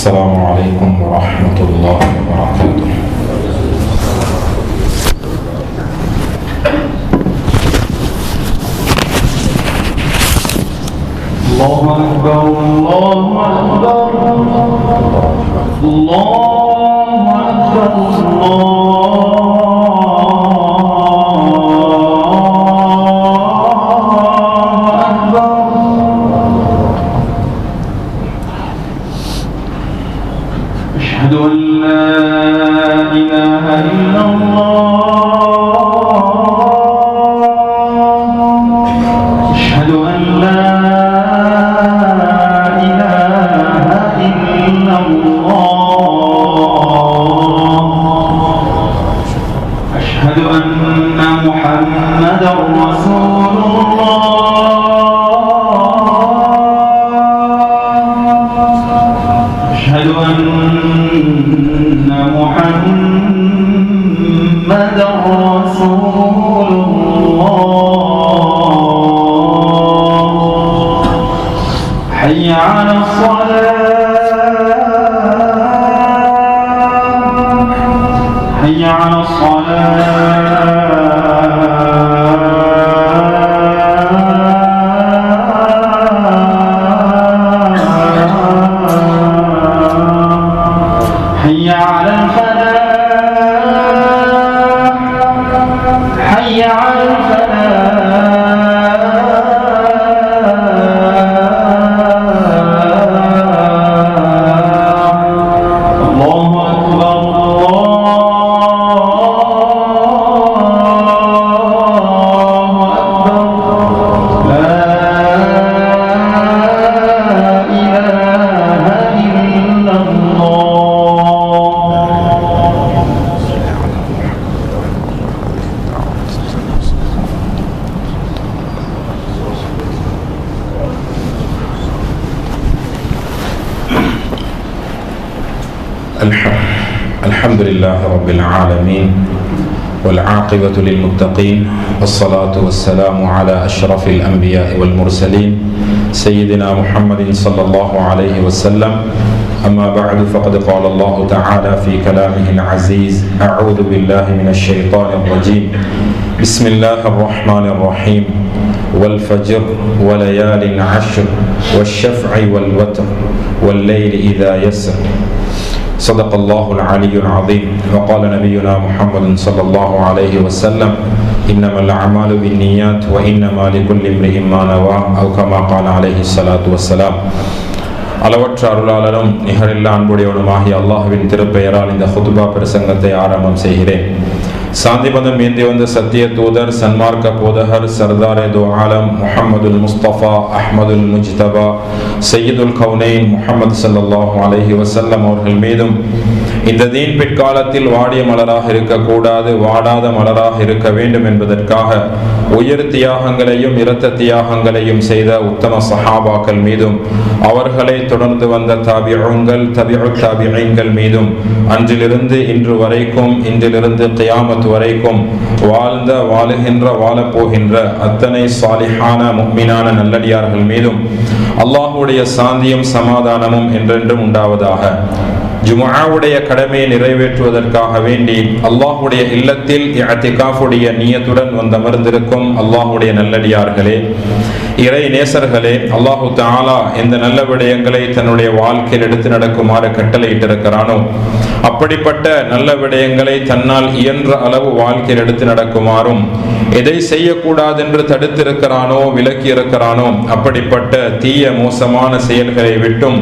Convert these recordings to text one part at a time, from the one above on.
السلام عليكم ورحمة الله وبركاته. الله أكبر الله أكبر الله أكبر الله أشهد أن لا إله إلا الله أشهد أن لا إله إلا الله أشهد أن محمدا رسول الله أشهد أن محمد رسول الله حي على الصلاة حي على حي على الفلاح حي على الفلاح الله أكبر الله أكبر لا إله إلا الله. الحمد لله رب العالمين والعاقبة للمتقين والصلاة والسلام على أشرف الأنبياء والمرسلين سيدنا محمد صلى الله عليه وسلم. أما بعد فقد قال الله تعالى في كلامه العزيز: أعوذ بالله من الشيطان الرجيم بسم الله الرحمن الرحيم والفجر وليال عشر والشفع والوتر والليل إذا يسر صدق الله العلي العظيم. وقال نبينا محمد صلى الله عليه وسلم: إنما الأعمال بالنيات وإنما لكل امرئ ما نوى أو كما قال عليه الصلاة والسلام. அளவற்ற அருளாளரும் நிகரில்லா அன்புடையவனுமாகிய அல்லாஹ்வின் திருப்பெயரால் இந்த ஹுத்பா பிரசங்கத்தை ஆரம்பம் செய்கிறேன். சாந்தி பதம் ஏந்தி வந்த சத்திய தூதர் சன்மார்க்க போதகர் சர்தாரே தோ ஆலம் முஹம்மதுல் முஸ்தபா அஹ்மதுல் முஜ்தபா சையதுல் கவுனைன் முஹம்மது ஸல்லல்லாஹு அலைஹி வஸல்லம் அவர்கள் மீதும் இந்த தீன் பிற்காலத்தில் வாடிய மலராக இருக்கக்கூடாது, வாடாத மலராக இருக்க வேண்டும் என்பதற்காக உயர் தியாகங்களையும் இரத்த தியாகங்களையும் செய்த உத்தம சஹாபாக்கள் மீதும் அவர்களை தொடர்ந்து வந்த தாபிஊன்கள் தபிஉ தாபிஈன்கள் மீதும் அன்றிலிருந்து இன்று வரைக்கும் இன்றிலிருந்து கியாமத் வரைக்கும் வாழ்ந்த வாழுகின்ற வாழப்போகின்ற அத்தனை சாலிஹான முஃமினான நல்லடியார்கள் மீதும் அல்லாஹ்வுடைய சாந்தியும் சமாதானமும் என்றென்றும் உண்டாவதாக. ஜும்ஆவுடைய கடமையை நிறைவேற்றுவதற்காக வேண்டி அல்லாஹ்வுடைய இல்லத்தில் இஅ்திகாஃபுடைய நியத்துடன் வந்தமர்ந்திருக்கும் அல்லாஹ்வுடைய நல்லடியார்களே, இறை நேசர்களே, அல்லாஹு தஆலா எந்த நல்ல விடயங்களை தன்னுடைய வாழ்க்கையில் எடுத்து நடக்குமாறு கட்டளையிட்டிருக்கிறானோ அப்படிப்பட்ட நல்ல விடயங்களை தன்னால் இயன்ற அளவு வாழ்க்கையில் எடுத்து நடக்குமாறும், எதை செய்யக்கூடாது என்று தடுத்திருக்கிறானோ விலக்கி இருக்கிறானோ அப்படிப்பட்ட தீய மோசமான செயல்களை விட்டும்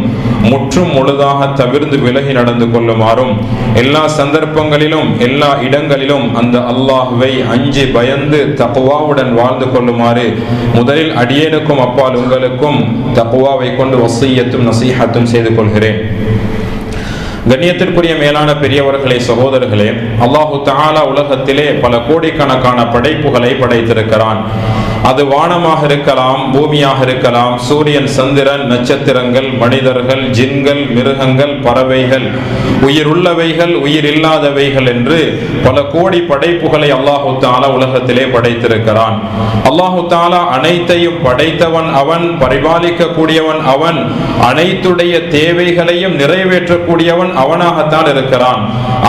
முற்றும் முழுதாக தவிர்ந்து விலகி நடந்து கொள்ளுமாறும், எல்லா சந்தர்ப்பங்களிலும் எல்லா இடங்களிலும் அந்த அல்லாஹ்வை அஞ்சி பயந்து தக்வாவுடன் வாழ்ந்து கொள்ளுமாறு முதலில் அடியேனுக்கும் அப்பால் உங்களுக்கும் தக்வாவை கொண்டு வசியத்தும் நசீஹத்தும் செய்து கொள்கிறேன். கண்ணியத்திற்குரிய மேலான பெரியவர்களே, சகோதரர்களே, அல்லாஹு தஆலா உலகத்திலே பல கோடிக்கணக்கான படைப்புகளை படைத்திருக்கிறான். அது வானமாக இருக்கலாம், பூமியாக இருக்கலாம், சூரியன், சந்திரன், நட்சத்திரங்கள், மனிதர்கள், ஜின்கள், மிருகங்கள், பறவைகள், உயிருள்ளவைகள், உயிர் இல்லாதவைகள் என்று பல கோடி படைப்புகளை அல்லாஹு தஆலா உலகத்திலே படைத்திருக்கிறான். அல்லாஹு தஆலா அனைத்தையும் படைத்தவன் அவன், பரிபாலிக்க கூடியவன் அவன், அனைத்துடைய தேவைகளையும் நிறைவேற்றக்கூடியவன் அவனாகத்தான் இருக்கிறான்.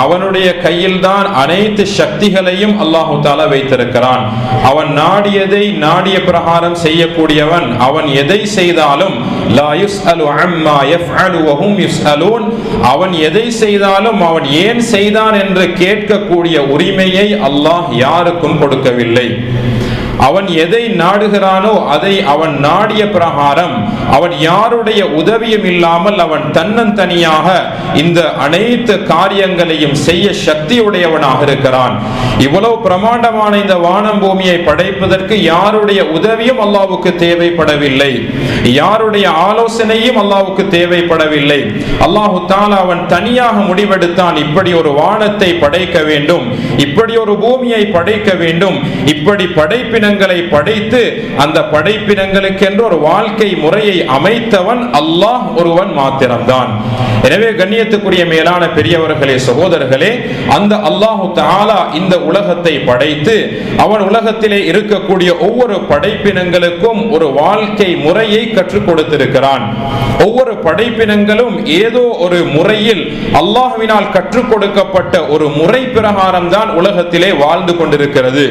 அவனுடைய கையில் தான் அனைத்து சக்திகளையும் அல்லாஹு தஆலா வைத்திருக்கிறான். அவன் நாடியதை நாடிய பிரகாரம் செய்யக்கூடியவன். அவன் எதை செய்தாலும் லா யுஸ்அலு அம்மா யஃஅலு வஹும் யுஸ்அலூன், அவன் எதை செய்தாலும் அவன் ஏன் செய்தான் என்று கேட்கக்கூடிய உரிமையை அல்லாஹ் யாருக்கும் கொடுக்கவில்லை. அவன் எதை நாடுகிறானோ அதை அவன் நாடிய பிரகாரம் அவன் யாருடைய உதவியும் இல்லாமல் அவன் தன்னந்தனியாக இந்த அனைத்து காரியங்களையும் செய்ய சக்தியுடையவனாக இருக்கிறான். இவ்வளவு பிரமாண்டமான இந்த வானம் பூமியை படைப்பதற்கு யாருடைய உதவியும் அல்லாஹ்வுக்கு தேவைப்படவில்லை, யாருடைய ஆலோசனையும் அல்லாஹ்வுக்கு தேவைப்படவில்லை. அல்லாஹு தஆலா அவன் தனியாக முடிவெடுத்தான், இப்படி ஒரு வானத்தை படைக்க வேண்டும், இப்படி ஒரு பூமியை படைக்க வேண்டும், இப்படி படைப்பினங்களை படைத்து அந்த படைப்பினங்களுக்கு என்று ஒரு வாழ்க்கை முறையை அமைத்தவன் அல்லாஹ் ஒருவன் மாத்திரம்தான். எனவே கண்ணியத்துக்குரிய மேலான பெரியவர்களே, சகோதரர்களே, அந்த அல்லாஹு தஆலா இந்த உலகத்தை படைத்து அவன் உலகத்திலே இருக்கக்கூடிய ஒவ்வொரு படைப்பினங்களுக்கும் ஒரு வாழ்க்கை முறையை கற்றுக் கொடுத்திருக்கிறான். ஒவ்வொரு படைப்பினங்களும் ஏதோ ஒரு முறையில் அல்லாஹ்வினால் கற்றுக் கொடுக்கப்பட்ட ஒரு முறை பிரகாரம் தான் உலகத்திலே வாழ்ந்து கொண்டிருக்கிறது.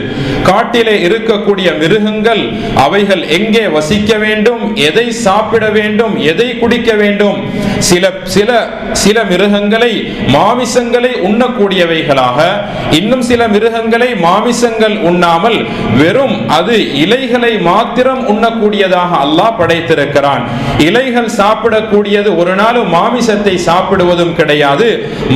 காட்டிலே இருக்கக்கூடிய மிருகங்கள் அவைகள் எங்கே வசிக்க வேண்டும், எதை சாப்பிட வேண்டும், எதை குடிக்க வேண்டும், சில மிருகங்களை மாமிசங்களை உண்ணக்கூடியவைகளாக, இன்னும் சில மிருகங்களை மாமிசங்கள் உண்ணாமல் வெறும் அது இலைகளை மாத்திரம் உண்ணக்கூடியதாக அல்லாஹ் படைத்திருக்கிறான். இலைகள் சாப்பிடக்கூடியது ஒரு நாளும் மாமிசத்தை சாப்பிடுவதும் கிடையாது.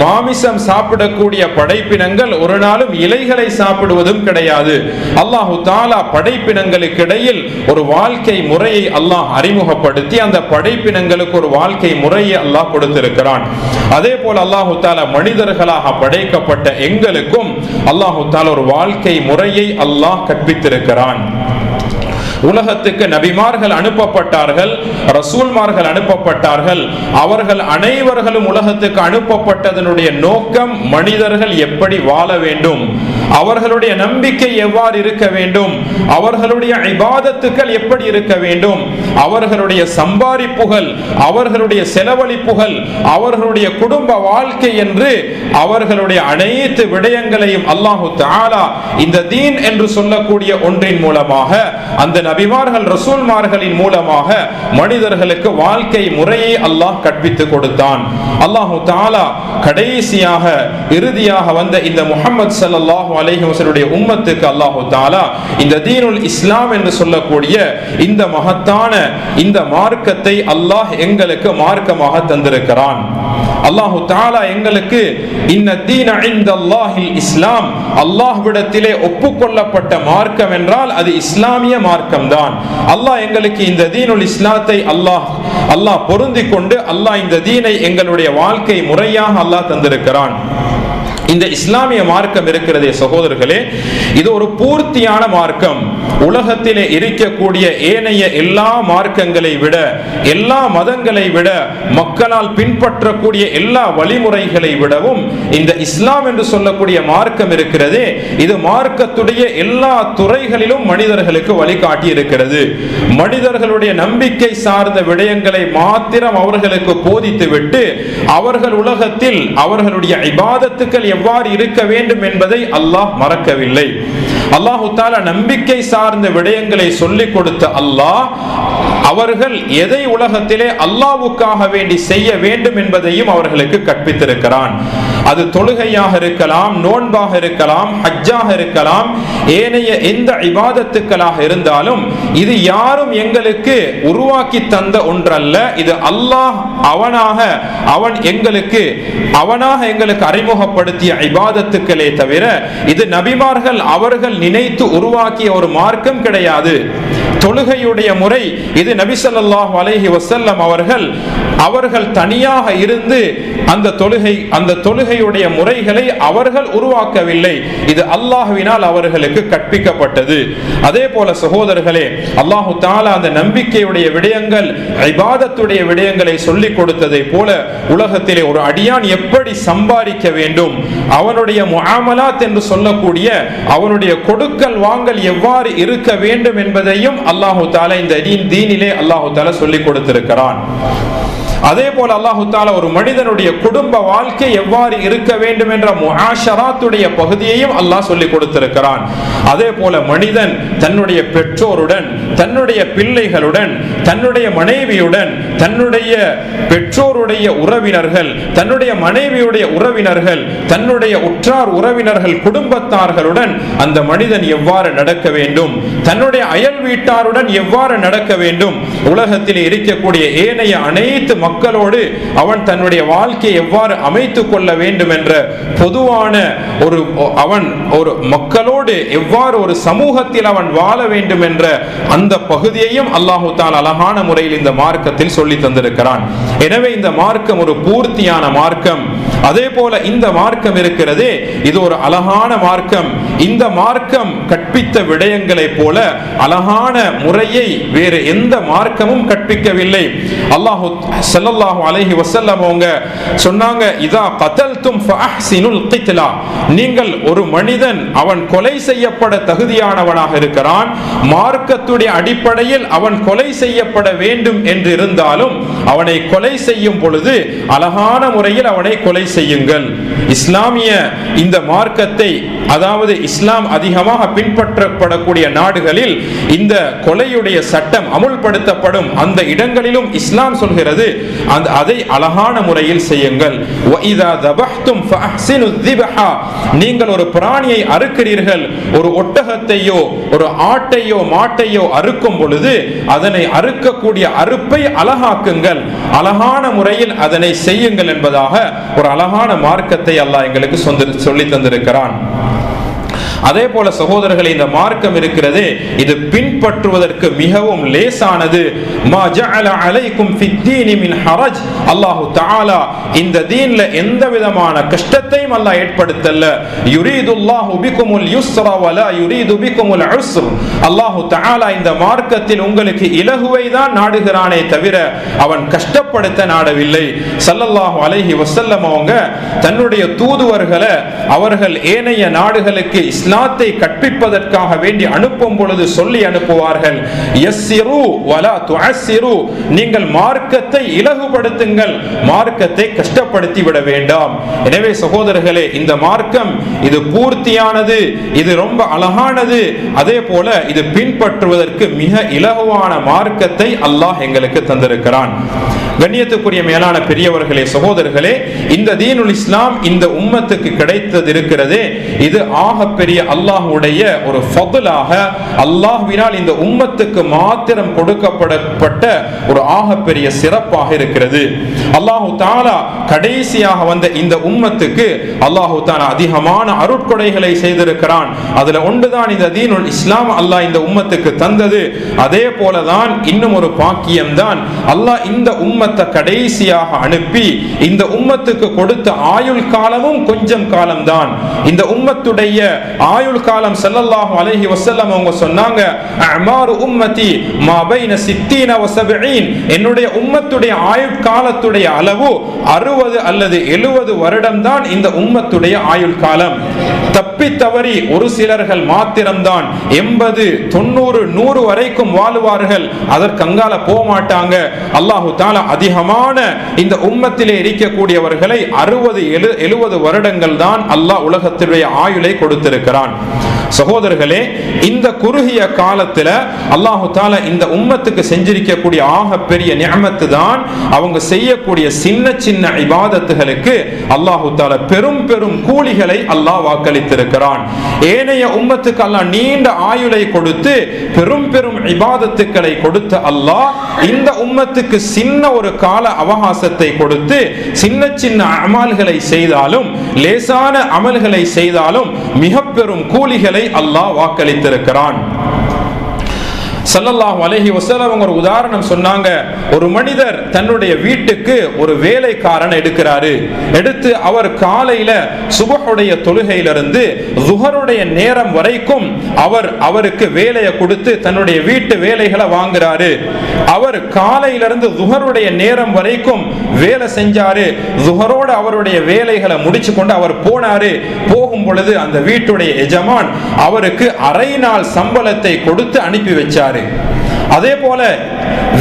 மாமிசம் சாப்பிடக்கூடிய படைப்பினங்கள் ஒரு நாளும் இலைகளை சாப்பிடுவதும் கிடையாது. அல்லாஹு தஆலா படைப்பினங்களுக்கு இடையில் ஒரு வாழ்க்கை முறையை அல்லாஹ் அறிமுகப்படுத்தி அந்த படைப்பினங்களுக்கு ஒரு வாழ்க்கை முறையை அல்லாஹ் கொடுத்திருக்கிறான். அதே போல அல்லாஹு தஆலா மனிதர்களாக படைக்கப்பட்ட எங்களுக்கும் அல்லாஹு தஆலா ஒரு வாழ்க்கை முறையை அல்லாஹ் கற்பித்திருக்கிறான். உலகத்துக்கு நபிமார்கள் அனுப்பப்பட்டார்கள், ரசூல்மார்கள் அனுப்பப்பட்டார்கள். அவர்கள் அனைவர்களும் உலகத்துக்கு அனுப்பப்பட்டதனுடைய நோக்கம் மனிதர்கள் எப்படி வாழ வேண்டும், அவர்களுடைய நம்பிக்கை எவ்வாறு இருக்க வேண்டும், அவர்களுடைய இபாதத்துக்கள் எப்படி இருக்க வேண்டும், அவர்களுடைய சம்பாரிப்புகள், அவர்களுடைய செலவழிப்புகள், அவர்களுடைய குடும்ப வாழ்க்கை என்று அவர்களுடைய அனைத்து விடயங்களையும் அல்லாஹு தஆலா இந்த தீன் என்று சொல்லக்கூடிய ஒன்றின் மூலமாக, அந்த நபிமார்கள் ரசூல்மார்களின் மூலமாக மனிதர்களுக்கு வாழ்க்கை முறையை அல்லாஹ் கற்பித்துக் கொடுத்தான். அல்லாஹு தஆலா கடைசியாக இறுதியாக வந்த இந்த முஹம்மது ஸல்லல்லாஹு அலைஹி வஸல்லம் உம்மத்துக்கு அல்லாஹு தஆலா இந்த தீனுல் இஸ்லாம் என்று சொல்லக்கூடிய இந்த மகத்தான இந்த மார்க்கத்தை அல்லாஹ் எங்களுக்கு மார்க்கமாக தந்திருக்கிறான். அல்லாஹு தஆலா எங்களுக்கு இன்ன தீன இன்தல்லாஹில் இஸ்லாம், அல்லாஹ்விடத்திலே ஒப்புக்கொள்ளப்பட்ட மார்க்கம் என்றால் அது இஸ்லாமிய மார்க்கம் தான். அல்லாஹ் எங்களுக்கு இந்த தீனுல் இஸ்லாத்தை அல்லாஹ் பொருந்திக் கொண்டு அல்லாஹ் இந்த தீனை எங்களுடைய வாழ்க்கை முறையாக அல்லாஹ் தந்திருக்கிறான். இந்த இஸ்லாமிய மார்க்கம் இருக்கிறதே சகோதரர்களே, இது ஒரு பூர்த்தியான மார்க்கம். உலகத்திலே இருக்கக்கூடிய ஏனைய எல்லா மார்க்கங்களை விட, எல்லா மதங்களை விட, மக்களால் பின்பற்றக்கூடிய எல்லா வழிமுறைகளை விடவும் இந்த இஸ்லாம் என்று சொல்லக்கூடிய மார்க்கம் இருக்கிறதே, இது மார்க்கத்துடைய எல்லா துறைகளிலும் மனிதர்களுக்கு வழிகாட்டி இருக்கிறது. மனிதர்களுடைய நம்பிக்கை சார்ந்த விடயங்களை மாத்திரம் அவர்களுக்கு போதித்துவிட்டு அவர்கள் உலகத்தில் அவர்களுடைய இபாதத்துக்கள் எவ்வாறு இருக்க வேண்டும் என்பதை அல்லாஹ் மறக்கவில்லை. அல்லாஹு தஆலா நம்பிக்கை சார்ந்த விடயங்களை சொல்லிக் கொடுத்த அல்லாஹ் அவர்கள் எதை உலகத்திலே அல்லாஹ்வுக்காக வேண்டி செய்ய வேண்டும் என்பதையும் அவர்களுக்கு கற்பித்திருக்கிறான். அது தொழுகையாக இருக்கலாம், நோன்பாக இருக்கலாம், ஹஜ்ஜாக இருக்கலாம், ஏனைய எந்த இபாதத்துக்களாக இருந்தாலும் இது யாரும் எங்களுக்கு உருவாக்கி தந்த ஒன்றல்ல. இது அல்லாஹ் அவன் எங்களுக்கு அறிமுகப்படுத்திய இபாதத்துக்களே தவிர இது நபிமார்கள் அவர்கள் நினைத்து உருவாக்கிய ஒரு மார்க்கம் கிடையாது. தொழுகையுடைய முறை இது நபி ஸல்லல்லாஹு அலைஹி வஸல்லம் அவர்கள் தனியாக இருந்து அந்த தொழுகையுடைய முறைகளை அவர்கள் உருவாக்கவில்லை. இது அல்லாஹ்வினால் அவர்களுக்கு கற்பிக்கப்பட்டது. அதே போல சகோதரர்களே, அல்லாஹு தஆலா அந்த நம்பிக்கையுடைய விடயங்கள், இபாதத்துடைய விடயங்களை சொல்லிக் கொடுத்ததை போல உலகத்திலே ஒரு அடியான் எப்படி சம்பாதிக்க வேண்டும், அவனுடைய முஆமலாத் என்று சொல்லக்கூடிய அவனுடைய கொடுக்கல் வாங்கல் எவ்வாறு இருக்க வேண்டும் என்பதையும் அல்லாஹு தஆலா இந்த தீனிலே அல்லாஹு தஆலா சொல்லிக் கொடுத்திருக்கிறான். அதே போல அல்லாஹு தஆலா ஒரு மனிதனுடைய குடும்ப வாழ்க்கை எவ்வாறு இருக்க வேண்டும் என்ற முஆஷராத்துடைய பகுதியையும் அல்லாஹ் சொல்லிக் கொடுத்திருக்கிறான். அதே போல மனிதன் தன்னுடைய பெற்றோருடன், தன்னுடைய பிள்ளைகளுடன், தன்னுடைய மனைவியுடன், தன்னுடைய பெற்றோருடைய உறவினர்கள், தன்னுடைய மனைவியுடைய உறவினர்கள், தன்னுடைய உற்றார் உறவினர்கள், குடும்பத்தார்களுடன் அந்த மனிதன் எவ்வாறு நடக்க வேண்டும், தன்னுடைய அயல் வீட்டாருடன் எவ்வாறு நடக்க வேண்டும், உலகத்தில் இருக்கக்கூடிய ஏனைய அனைத்து மக்களோடு அவன் தன்னுடைய வாழ்க்கையை எவ்வாறு அமைத்துக் கொள்ள வேண்டும் என்ற பொதுவான ஒரு மக்களோடு எவ்வாறு ஒரு சமூகத்தில் அவன் வாழ வேண்டும் என்ற அந்த பகுதியையும் அல்லாஹு தஆலா அழகான முறையில் இந்த மார்க்கத்தில் சொல்லி தந்திருக்கிறான். எனவே இந்த மார்க்கம் ஒரு பூர்த்தியான மார்க்கம். அதே போல இந்த மார்க்கம் இருக்கிறதே, இது ஒரு அழகான மார்க்கம். இந்த மார்க்கம் கற்பித்த விடயங்களைப் போல அழகான முறையை வேறு எந்த மார்க்கமும் கற்பிக்கவில்லை. அல்லாஹு ஸல்லல்லாஹு அலைஹி வஸல்லம் அவங்க சொன்னாங்க, இதா கதல்தும் ஃபஅஹ்சினுல் கித்லா, நீங்கள் ஒரு மனிதன் அவன் கொலை செய்யப்பட தகுதியானவனாக இருக்கிறான், மார்க்கத்துடைய அடிப்படையில் அவன் கொலை செய்யப்பட வேண்டும் என்று இருந்தாலும் அவனை கொலை செய்யும் பொழுது அழகான முறையில் அவனை கொலை செய்யுங்கள். இஸ்லாமிய இந்த மார்க்கத்தை, அதாவது இஸ்லாம் அதிகமாக பின்பற்றப்படக்கூடிய நாடுகளில் இந்த கொலையுடைய சட்டம் அமுல்படுத்தப்படும் அந்த இடங்களிலும் இஸ்லாம் சொல்கிறது அதை அழகான முறையில் செய்யுங்கள். நீங்கள் ஒரு பிராணியை அறுக்கிறீர்கள், ஒரு ஒட்டகத்தையோ ஒரு ஆட்டையோ மாட்டையோ அறுக்கும் பொழுது அதனை அறுக்கக்கூடிய அறுப்பை அழகாக்குங்கள், அழகான முறையில் அதனை செய்யுங்கள் என்பதாக ஒரு அழகான மார்க்கத்தை அல்லாஹ் எங்களுக்கு சொல்லி தந்திருக்கிறான். அதே போல சகோதரர்களே, இந்த மார்க்கம் இருக்கிறதே, இது பின்பற்றுவதற்கு மிகவும் லேசானது. மா ஜஅல அலைக்கும் ஃபித்தீனி மின் ஹரஜ், அல்லாஹு தஆலா இந்த தீன்ல எந்த விதமான கஷ்டத்தையும் அல்லாஹ் ஏற்படுத்தல. யுரீதுல்லாஹு பிகுமுல் யுஸ்ர வலா யுரீது பிகுமுல் உஸ்ர், அல்லாஹு தஆலா இந்த மார்க்கத்தில் உங்களுக்கு இலகுவை தான் நாடுகிறானே தவிர அவன் கஷ்டப்படுத்த நாடவில்லை. ஸல்லல்லாஹு அலைஹி வஸல்லம் அவங்க தன்னுடைய தூதுவர்களை அவர்கள் ஏனைய நாடுகளுக்கு இஸ்லாத்தை கற்பிப்பதற்காக வேண்டி அனுப்பும் பொழுது சொல்லி அனுப்புவார்கள், யஸ்ஸிரு வலா துஅஸ்ஸிரு, நீங்கள் மார்க்கத்தை இலகுபடுத்துங்கள், மார்க்கத்தை கஷ்டப்படுத்தி விட வேண்டாம். எனவே சகோதரர்களே, இந்த மார்க்கம் இது பூர்த்தியானது, இது ரொம்ப அழகானது. அதே போல இது பின்பற்றுவதற்கு மிக இலகுவான மார்க்கத்தை அல்லாஹ் எங்களுக்கு தந்திருக்கிறான். கண்ணியத்துக்குரிய மேலான பெரியவர்களே, சகோதரர்களே, இந்த தீனுல் இஸ்லாம் இந்த உம்மத்துக்கு கிடைத்தது இருக்கிறதே, இது ஆகப்பெரிய அல்லாஹ்வுடைய ஒரு ஃபضலாக, அல்லாஹ்வினால் இந்த உம்மத்துக்கு மாத்திரம் கொடுக்கப்பட்ட ஒரு ஆகப்பெரிய சிறப்பாக இருக்கிறது. அல்லாஹு தஆலா கடைசியாக வந்த இந்த உம்மத்துக்கு அல்லாஹு தஆலா அதிகமான அருட்கொடைகளை செய்திருக்கிறான். அதுல ஒன்றுதான் இந்த தீனுல் இஸ்லாம் அல்லாஹ் இந்த உம்மத்துக்கு தந்தது. அதே போலதான் இன்னும் ஒரு பாக்கியம் தான், அல்லாஹ் இந்த உம்மத்தை கடைசியாக அனுப்பி இந்த உம்மத்துக்கு கொடுத்த ஆயுள் காலமும் கொஞ்சம் காலம்தான். இந்த உம்மத்துடைய ஆயுள் காலம் ஸல்லல்லாஹு அலைஹி வஸல்லம் அவங்க சொன்னாங்க, அமாரு உம்மதி மா பைன 60 வ 70, என்னுடைய உம்மத்துடைய ஆயுள் காலத்துடைய அளவு 60 அல்லது 70 வருடம் தான் இந்த உம்மத்துடைய ஆயுள் காலம். தப்பி தவறி ஒரு சிலர்கள் மாத்திரம்தான் 80, 90, 100 வரைக்கும் வாழுவார்கள், அதற்கு அங்கால போக மாட்டாங்க. அல்லாஹு தஆலா அதிகமான இந்த உம்மத்திலே இருக்கக்கூடியவர்களை 60, 70 வருடங்கள் தான் அல்லாஹ் உலகத்தினுடைய ஆயுளை கொடுத்திருக்கிறான். சகோதரர்களே, இந்த குறுகிய காலத்துல அல்லாஹு தஆலா இந்த உம்மத்துக்கு செஞ்சிருக்கக்கூடிய ஆகப்பெரிய நிஅமத்து தான் அவங்க செய்யக்கூடிய சின்ன சின்ன இபாதத்துகளுக்கு அல்லாஹு தஆலா பெரும் பெரும் கூலிகளை அல்லாஹ் வாக்களித்திருக்கிறான். ஏனைய உம்மத்துக்கு அல்லாஹ் நீண்ட ஆயுளை கொடுத்து பெரும் பெரும் இபாதத்துக்களை கொடுத்த அல்லாஹ் இந்த உம்மத்துக்கு சின்ன ஒரு கால அவகாசத்தை கொடுத்து சின்ன சின்ன அமல்களை செய்தாலும், லேசான அமல்களை செய்தாலும் மிக பெரும் கூலிகளை அல்லாஹ் வாக்களித்திருக்கிறான். ஸல்லல்லாஹு அலைஹி வஸல்லம் ஒரு உதாரணம் சொன்னாங்க. ஒரு மனிதர் தன்னுடைய வீட்டுக்கு ஒரு வேலைக்காரன் எடுக்கிறாரு. எடுத்து அவர் காலையில சுபஹுடைய தொழுகையிலிருந்து ஸுஹருடைய நேரம் வரைக்கும் அவருக்கு வேலையை கொடுத்து தன்னுடைய வீட்டு வேலைகளை வாங்குறாரு. அவர் காலையிலிருந்து ஸுஹருடைய நேரம் வரைக்கும் வேலை செஞ்சாரு. ஸுஹரோட அவருடைய வேலைகளை முடிச்சு கொண்டு அவர் போனாரு. போகும் பொழுது அந்த வீட்டுடைய எஜமான் அவருக்கு அரை நாள் சம்பளத்தை கொடுத்து அனுப்பி வச்சாரு. அதே போல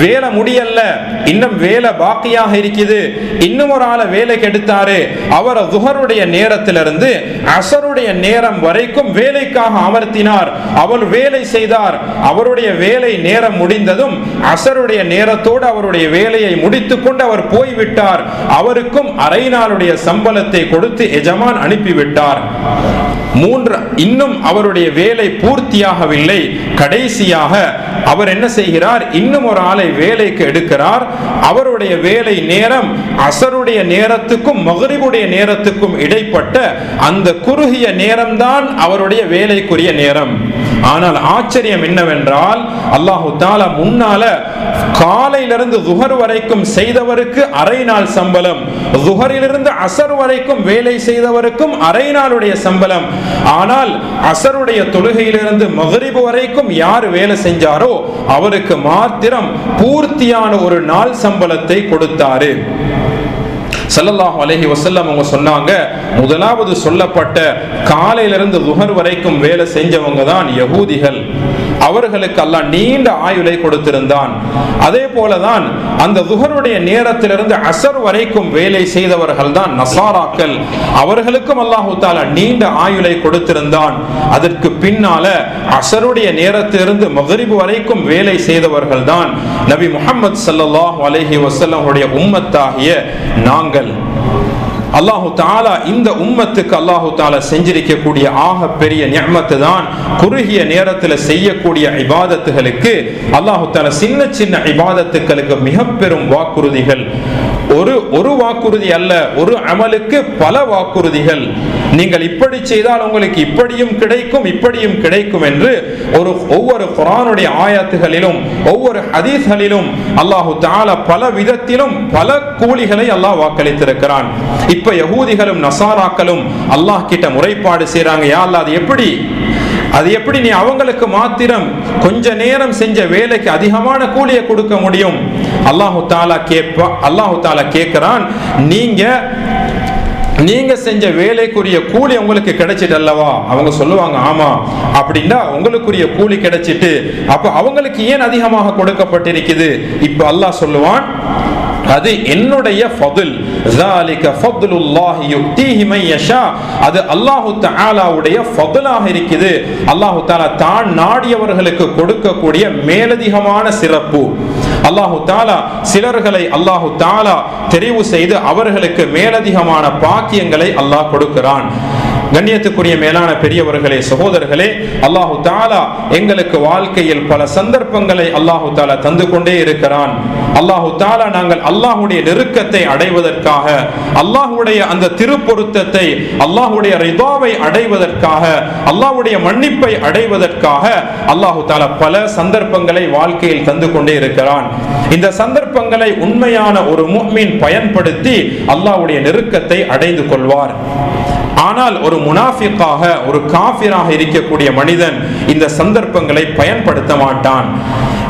வேலை முடியல, இன்னும் வேலை பாக்கியாக இருக்குது, இன்னும் ஒரு ஆளை வேலைக்கு எடுத்தாரு. அவர் ஸுஹருடைய நேரத்திலிருந்து அஸருடைய நேரம் வரைக்கும் வேலைக்காக அமர்த்தினார். அவர் வேலை செய்தார். அவருடைய வேலை நேரம் முடிந்ததும் அஸருடைய நேரத்தோடு அவருடைய வேலையை முடித்துக் கொண்டு அவர் போய்விட்டார். அவருக்கும் அரை நாளுடைய சம்பளத்தை கொடுத்து எஜமான் அனுப்பிவிட்டார். இன்னும் அவருடைய வேலை பூர்த்தியாகவில்லை. கடைசியாக அவர் என்ன செய்கிறார்? இன்னும் ஒரு ஆளை வேலைக்கு எடுக்கிறார். அவருடைய வேலை நேரம் அஸருடைய நேரத்துக்கும் மக்ரிபுடைய நேரத்துக்கும் இடைப்பட்ட அந்த குறுகிய நேரம்தான் அவருடைய வேலைக்குரிய நேரம். ஆனால் ஆச்சரியம் என்னவென்றால், அல்லாஹு தஆலா முன்னால காலையிலிருந்து ஸுஹர் வரைக்கும் செய்தவருக்கு அரை நாள் சம்பளம், ஸுஹரிலிருந்து அஸர் வரைக்கும் வேலை செய்தவருக்கும் அரை நாளுடைய சம்பளம். ஆனால் அஸருடைய தொழுகையிலிருந்து மக்ரிப் வரைக்கும் யார் வேலை செஞ்சாரோ அவருக்கு மாத்திரம் பூர்த்தியான ஒரு நாள் சம்பளத்தை கொடுத்தாரு. ஸல்லல்லாஹு அலைஹி வஸல்லம் அவங்க சொன்னாங்க, முதலாவது சொல்லப்பட்ட காலையிலிருந்து ஸுஹர் வரைக்கும் வேலை செஞ்சவங்க தான் யஹூதிகள். அவர்களுக்கு அல்லாஹ் நீண்ட ஆயுளை கொடுத்திருந்தான். அதே போலதான் அந்த ஸுஹருடைய நேரத்திலிருந்து அஸர் வரைக்கும் வேலை செய்தவர்கள் தான் நஸாராக்கள். அவர்களுக்கும் அல்லாஹ் தஆலா நீண்ட ஆயுளை கொடுத்திருந்தான். அதற்கு பின்னால அஸருடைய நேரத்திலிருந்து மக்ரிப் வரைக்கும் வேலை செய்தவர்கள் தான் நபி முஹம்மது ஸல்லல்லாஹு அலைஹி வஸல்லம் உடைய உம்மத்தாகிய நாங்கள். அல்லாஹு தஆலா இந்த உம்மத்துக்கு அல்லாஹு தஆலா செஞ்சிருக்கக்கூடிய ஆக பெரிய நிஅமத்து தான் குறுகிய நேரத்தில் செய்யக்கூடிய இபாதத்துகளுக்கு அல்லாஹு தஆலா சின்ன சின்ன இபாதத்துகளுக்கு மிக பெரும் வாக்குறுதிகள். ஒரு வாக்குறுதி அல்ல, ஒரு அமலுக்கு பல வாக்குறுதிகள். நீங்கள் இப்படி செய்தால் உங்களுக்கு இப்படியும் கிடைக்கும் இப்படியும் கிடைக்கும் என்று ஒவ்வொரு குர்ஆனுடைய ஆயத்துகளிலும் ஒவ்வொரு ஹதீஸ்களிலும் அல்லாஹு தஆலா பல விதத்திலும் பல கூலிகளை அல்லாஹ் வாக்களித்திருக்கிறான். இப்ப யஹூதிகளும் நஸாராக்களும் அல்லாஹ் கிட்ட முறைப்பாடு செய்றாங்க, யா அல்லாஹ் அது எப்படி நீ அவங்களுக்கு மாத்திரம் கொஞ்ச நேரம் செஞ்ச வேலைக்கு அதிகமான கூலியை கொடுக்க முடியும்? அல்லாஹு தஆலா கேட்கிறான், நீங்க செஞ்ச வேலைக்குரிய கூலி உங்களுக்கு கிடைச்சிட்டு அல்லவா? அவங்க சொல்லுவாங்க, ஆமா. அப்படின்னா உங்களுக்குரிய கூலி கிடைச்சிட்டு அப்ப அவங்களுக்கு ஏன் அதிகமாக கொடுக்கப்பட்டிருக்குது? இப்ப அல்லாஹ் சொல்லுவான், அது என்னுடைய ஃபضل, ذلك فضل الله يؤتيه من يشاء. அது அல்லாஹ் தஆலாவுடைய ஃபضலாக இருக்குது. அல்லாஹ் தஆலா தான் நாடியவர்களுக்கு கொடுக்கக்கூடிய மேலதிகமான சிறப்பு. அல்லாஹ் தஆலா சிலர்களை அல்லாஹ் தஆலா தெரிவு செய்து அவர்களுக்கு மேலதிகமான பாக்கியங்களை அல்லாஹ் கொடுக்கிறான். கண்ணியத்துக்குரிய மேலான பெரியவர்களே, சகோதரர்களே, அல்லாஹு தஆலா எங்களுக்கு வாழ்க்கையில் பல சந்தர்ப்பங்களை அல்லாஹு தஆலா தந்து கொண்டே இருக்கிறான். அல்லாஹு தஆலா நாங்கள் அல்லாஹ்வுடைய நெருக்கத்தை அடைவதற்காக, அல்லாஹ்வுடைய அந்த திருப்பொருத்தத்தை, அல்லாஹ்வுடைய ரிதாவை அடைவதற்காக, அல்லாஹ்வுடைய மன்னிப்பை அடைவதற்காக அல்லாஹு தஆலா பல சந்தர்ப்பங்களை வாழ்க்கையில் தந்து கொண்டே இருக்கிறான். இந்த சந்தர்ப்பங்களை உண்மையான ஒரு முஃமின் பயன்படுத்தி அல்லாஹ்வுடைய நெருக்கத்தை அடைந்து கொள்வார். ஆனால் ஒரு முனாஃபிக்காக, ஒரு காஃபிராக இருக்கக்கூடிய மனிதன் இந்த சந்தர்ப்பங்களை பயன்படுத்த மாட்டான்.